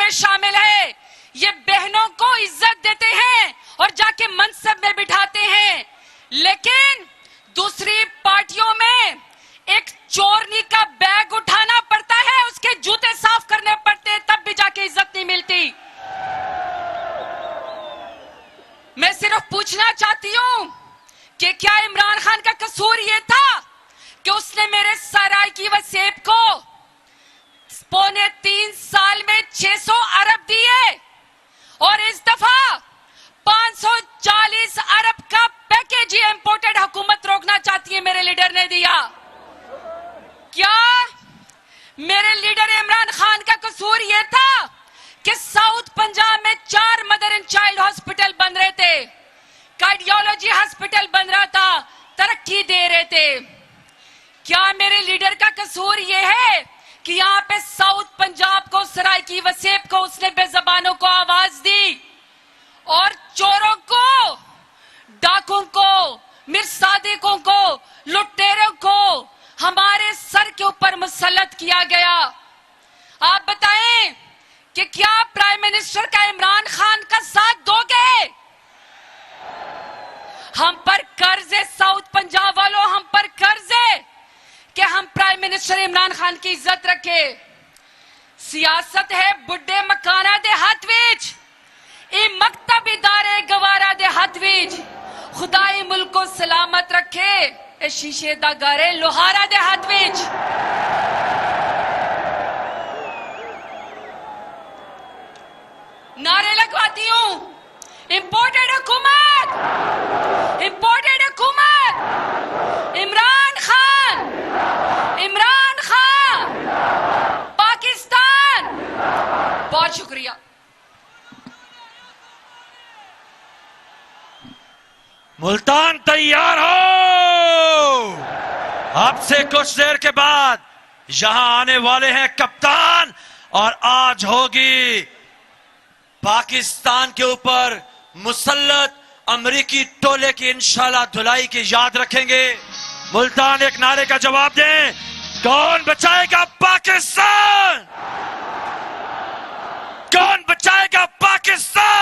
में शामिल है, ये बहनों को इज्जत देते हैं और जाके मनसब में बिठाते हैं, लेकिन दूसरी पार्टियों में एक चोरनी का बैग उठाना पड़ता है, उसके जूते साफ करने पड़ते हैं, तब भी जाके इज्जत नहीं मिलती। मैं सिर्फ पूछना चाहती हूं कि क्या इमरान खान का कसूर यह था कि उसने मेरे सराइकी वसेब को 3.25 साल में 600 अरब दिए और इस दफा 540 अरब का पैकेज ही इंपोर्टेड हुकूमत रोकना चाहती है, मेरे लीडर ने दिया। क्या मेरे लीडर इमरान खान का कसूर यह था कि साउथ पंजाब में 4 मदर एंड चाइल्ड हॉस्पिटल बन रहे थे, कार्डियोलॉजी हॉस्पिटल बन रहा था, तरक्की दे रहे थे? क्या मेरे लीडर का कसूर यह है कि यहां पे साउथ पंजाब को, सराइकी वसेब को उसने बेजबानों को आवाज दी और चोरों को, डाकुओं को, मिर्सादिकों को, लुटेरों को हमारे सर के ऊपर मुसल्लत किया गया? आप बताएं कि क्या प्राइम मिनिस्टर का इमरान खान का साथ दोगे? हम पर कर्ज है, साउथ पंजाब वालों, हम पर कर्ज है कि हम प्राइम मिनिस्टर इमरान खान की इज्जत रखे। सियासत है बुढ़े मकाना दे हाथ विच, ए मकतब इदारे गवारा दे हाथ विच, खुदाई मुल्क को सलामत रखे, ए शीशे दा गारे लोहारा दे हाथ विच। नारे लगवाती हूं, इंपोर्टेड हुकूमत, इंपोर्टेड हुकूमत, इमरान खान, इमरान खान, पाकिस्तान। बहुत शुक्रिया। मुल्तान तैयार हो, आपसे कुछ देर के बाद यहां आने वाले हैं कप्तान, और आज होगी पाकिस्तान के ऊपर मुसल्लत अमरीकी टोले की इंशाल्लाह धुलाई की याद रखेंगे। मुल्तान एक नारे का जवाब दें, कौन बचाएगा पाकिस्तान? कौन बचाएगा पाकिस्तान?